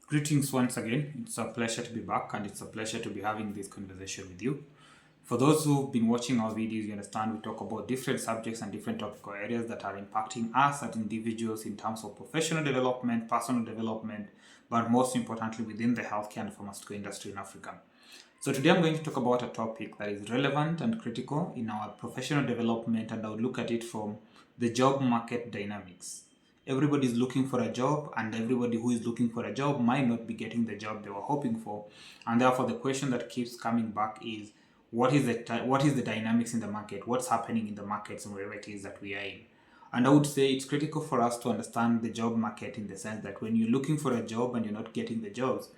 Greetings once again. It's a pleasure to be back and it's a pleasure to be having this conversation with you. For those who've been watching our videos, you understand we talk about different subjects and different topical areas that are impacting us as individuals in terms of professional development, personal development, but most importantly within the healthcare and pharmaceutical industry in Africa. So today I'm going to talk about a topic that is relevant and critical in our professional development, and I'll look at it from the job market dynamics. Everybody is looking for a job, and everybody who is looking for a job might not be getting the job they were hoping for. And therefore, the question that keeps coming back is what is the dynamics in the market? What's happening in the markets and wherever it is that we are in? And I would say it's critical for us to understand the job market in the sense that when you're looking for a job and you're not getting the jobs,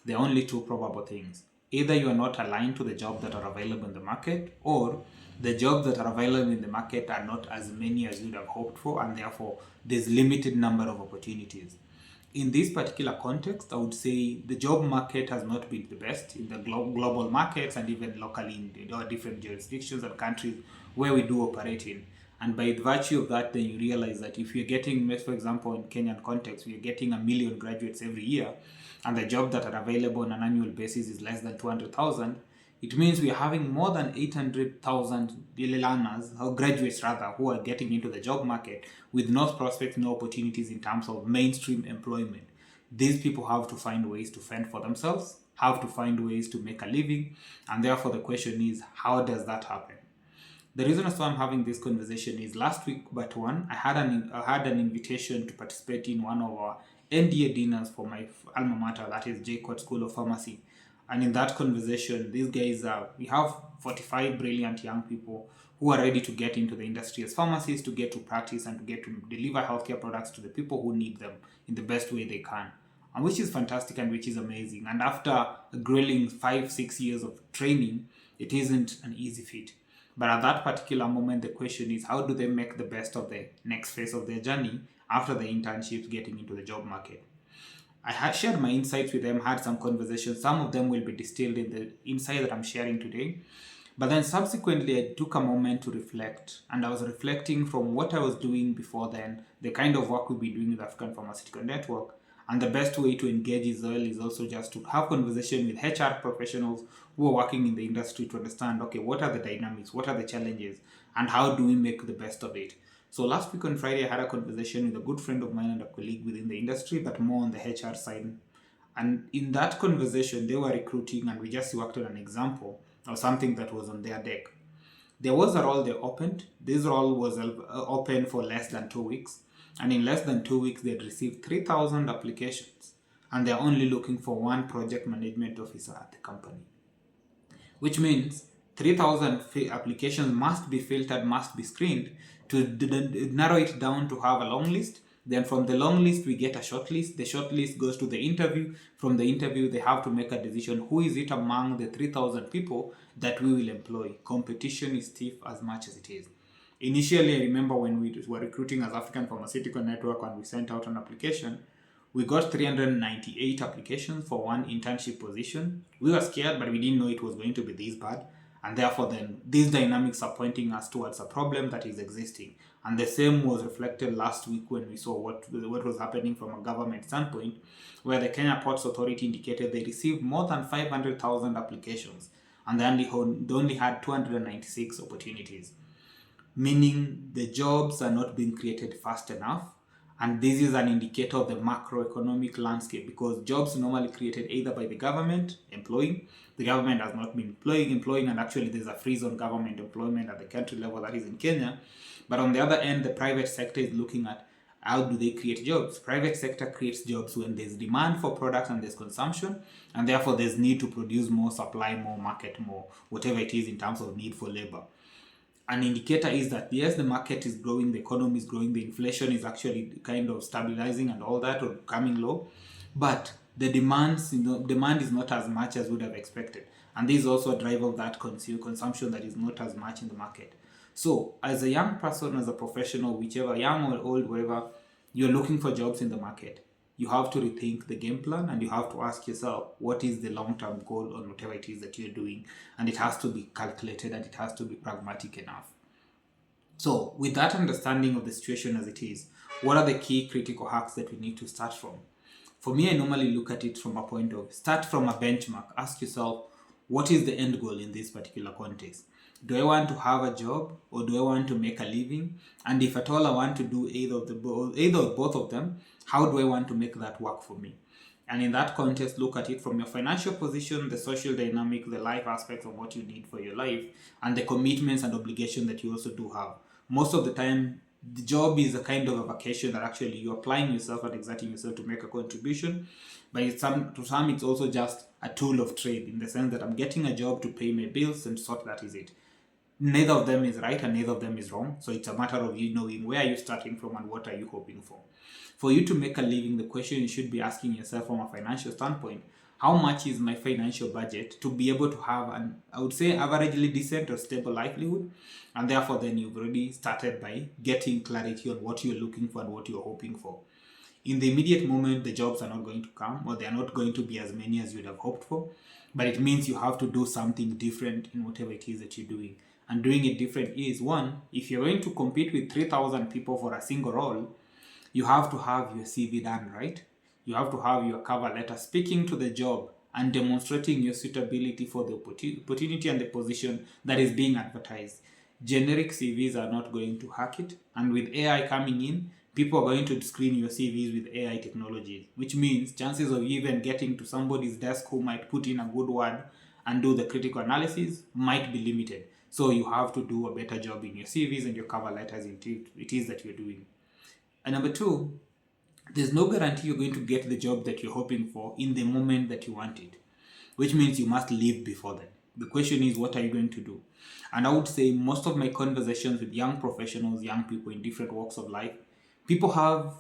there are only two probable things. Either you are not aligned to the jobs that are available in the market, or the jobs that are available in the market are not as many as you'd have hoped for, and therefore there's limited number of opportunities. In this particular context, I would say the job market has not been the best in the global markets and even locally in different jurisdictions and countries where we do operate in. And by virtue of that, then you realize that if you're getting, for example, in Kenyan context, we're getting 1 million graduates every year, and the jobs that are available on an annual basis is less than 200,000, it means we are having more than 800,000 learners, or graduates rather, who are getting into the job market with no prospects, no opportunities in terms of mainstream employment. These people have to find ways to fend for themselves, have to find ways to make a living, and therefore the question is, how does that happen? The reason as why I'm having this conversation is last week, but one, I had an invitation to participate in one of our NDA dinners for my alma mater, that is JCOT School of Pharmacy. And in that conversation, these guys we have 45 brilliant young people who are ready to get into the industry as pharmacists, to get to practice and to get to deliver healthcare products to the people who need them in the best way they can. And which is fantastic and which is amazing. And after a grueling 5-6 years of training, it isn't an easy feat. But at that particular moment, the question is, how do they make the best of the next phase of their journey after the internships, getting into the job market? I had shared my insights with them, had some conversations. Some of them will be distilled in the insight that I'm sharing today. But then subsequently, I took a moment to reflect, and I was reflecting from what I was doing before then, the kind of work we've been doing with African Pharmaceutical Network. And the best way to engage Israel is also just to have conversation with HR professionals who are working in the industry to understand, okay, what are the dynamics, what are the challenges, and how do we make the best of it. So last week on Friday, I had a conversation with a good friend of mine and a colleague within the industry, but more on the HR side. And in that conversation, they were recruiting, and we just worked on an example of something that was on their deck. There was a role they opened. This role was open for less than 2 weeks. And in less than 2 weeks, they had received 3,000 applications. And they're only looking for one project management officer at the company. Which means 3,000 applications must be filtered, must be screened to narrow it down to have a long list. Then from the long list, we get a short list. The short list goes to the interview. From the interview, they have to make a decision. Who is it among the 3,000 people that we will employ? Competition is stiff as much as it is. Initially, I remember when we were recruiting as African Pharmaceutical Network and we sent out an application, we got 398 applications for one internship position. We were scared, but we didn't know it was going to be this bad. And therefore, then these dynamics are pointing us towards a problem that is existing. And the same was reflected last week when we saw what was happening from a government standpoint, where the Kenya Ports Authority indicated they received more than 500,000 applications, and they only had 296 opportunities, meaning the jobs are not being created fast enough. And this is an indicator of the macroeconomic landscape, because jobs normally created either by the government employing. The government has not been employing, and actually there's a freeze on government employment at the country level, that is in Kenya. But on the other end, the private sector is looking at how do they create jobs. Private sector creates jobs when there's demand for products and there's consumption, and therefore there's need to produce more, supply more, market more, whatever it is in terms of need for labor. An indicator is that yes, the market is growing, the economy is growing, the inflation is actually kind of stabilizing and all that, or coming low, but the demand is not as much as would have expected, and this is also a driver of that consumption that is not as much in the market. So as a young person, as a professional, whichever, young or old, wherever, you're looking for jobs in the market, you have to rethink the game plan, and you have to ask yourself, what is the long-term goal on whatever it is that you're doing? And it has to be calculated, and it has to be pragmatic enough. So with that understanding of the situation as it is, what are the key critical hacks that we need to start from? For me, I normally look at it from a point of start from a benchmark. Ask yourself, what is the end goal in this particular context? Do I want to have a job or do I want to make a living? And if at all I want to do either or both of them, how do I want to make that work for me? And in that context, look at it from your financial position, the social dynamic, the life aspects of what you need for your life, and the commitments and obligation that you also do have. Most of the time, the job is a kind of a vacation that actually you're applying yourself and exerting yourself to make a contribution. But to some, it's also just a tool of trade in the sense that I'm getting a job to pay my bills and sort that is it. Neither of them is right and neither of them is wrong. So it's a matter of you knowing where you're starting from and what are you hoping for. For you to make a living, the question you should be asking yourself from a financial standpoint, how much is my financial budget to be able to have an, I would say, averagely decent or stable livelihood? And therefore, then you've already started by getting clarity on what you're looking for and what you're hoping for. In the immediate moment, the jobs are not going to come, or they're not going to be as many as you'd have hoped for. But it means you have to do something different in whatever it is that you're doing. And doing it different is, one, if you're going to compete with 3,000 people for a single role, you have to have your CV done right. You have to have your cover letter speaking to the job and demonstrating your suitability for the opportunity and the position that is being advertised. Generic CVs are not going to hack it. And with AI coming in, people are going to screen your CVs with AI technologies, which means chances of you even getting to somebody's desk who might put in a good word and do the critical analysis might be limited. So you have to do a better job in your CVs and your cover letters it is that you're doing. And number two, there's no guarantee you're going to get the job that you're hoping for in the moment that you want it, which means you must leave before then. The question is, what are you going to do? And I would say most of my conversations with young professionals, young people in different walks of life, people have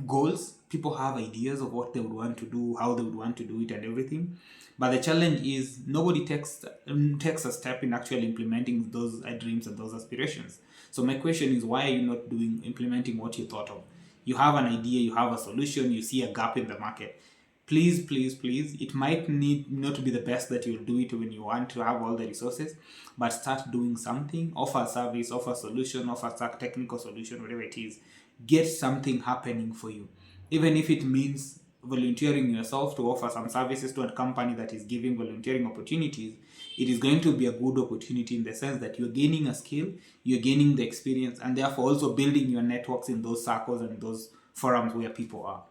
goals, people have ideas of what they would want to do, how they would want to do it, and everything. But the challenge is nobody takes a step in actually implementing those dreams and those aspirations. So my question is, why are you not implementing what you thought of? You have an idea, you have a solution, you see a gap in the market. Please, please, please, it might need not to be the best that you'll do it when you want to have all the resources, but start doing something, offer a service, offer a solution, offer a technical solution, whatever it is. Get something happening for you. Even if it means volunteering yourself to offer some services to a company that is giving volunteering opportunities, it is going to be a good opportunity in the sense that you're gaining a skill, you're gaining the experience, and therefore also building your networks in those circles and those forums where people are.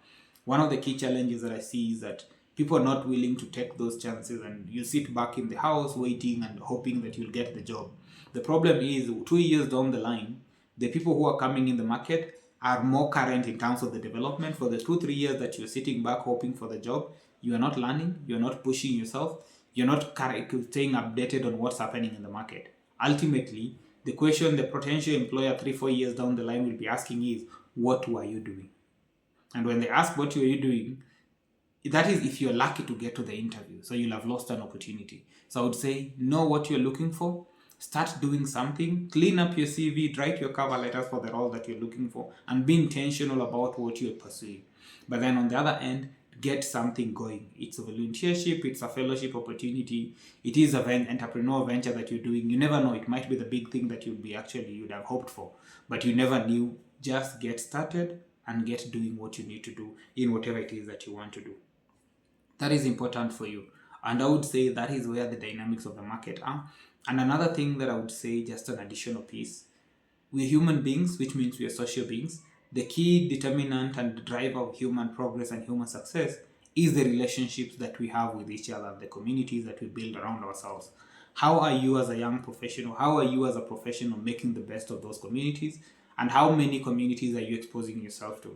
One of the key challenges that I see is that people are not willing to take those chances, and you sit back in the house waiting and hoping that you'll get the job. The problem is 2 years down the line, the people who are coming in the market are more current in terms of the development. For the 2-3 years that you're sitting back hoping for the job, you are not learning, you're not pushing yourself, you're not staying updated on what's happening in the market. Ultimately, the question the potential employer 3-4 years down the line will be asking is, what were you doing? And when they ask what were you doing, that is if you're lucky to get to the interview. So you'll have lost an opportunity. So I would say, know what you're looking for, start doing something, clean up your CV, write your cover letters for the role that you're looking for, and be intentional about what you're pursuing. But then on the other end, get something going. It's a volunteership, it's a fellowship opportunity, it is an entrepreneurial venture that you're doing. You never know, it might be the big thing that you'd have hoped for, but you never knew. Just get started and get doing what you need to do in whatever it is that you want to do. That is important for you. And I would say that is where the dynamics of the market are. And another thing that I would say, just an additional piece, we're human beings, which means we are social beings. The key determinant and the driver of human progress and human success is the relationships that we have with each other, the communities that we build around ourselves. How are you as a young professional? How are you as a professional making the best of those communities? And how many communities are you exposing yourself to?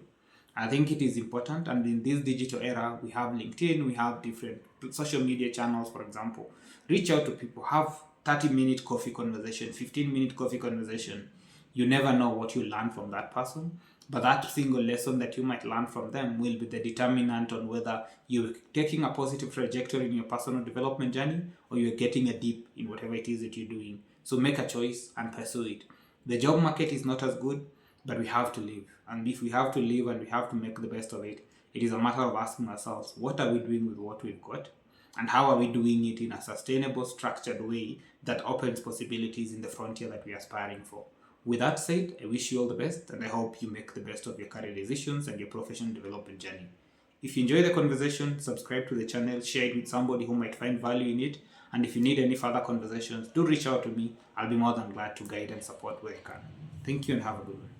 I think it is important, and in this digital era, we have LinkedIn, we have different social media channels, for example. Reach out to people, have 30-minute coffee conversation, 15-minute coffee conversation. You never know what you learn from that person, but that single lesson that you might learn from them will be the determinant on whether you're taking a positive trajectory in your personal development journey or you're getting a dip in whatever it is that you're doing. So make a choice and pursue it. The job market is not as good, but we have to live. And if we have to live and we have to make the best of it, it is a matter of asking ourselves, what are we doing with what we've got? And how are we doing it in a sustainable, structured way that opens possibilities in the frontier that we're aspiring for? With that said, I wish you all the best, and I hope you make the best of your career decisions and your professional development journey. If you enjoy the conversation, subscribe to the channel, share it with somebody who might find value in it. And if you need any further conversations, do reach out to me. I'll be more than glad to guide and support where I can. Thank you and have a good one.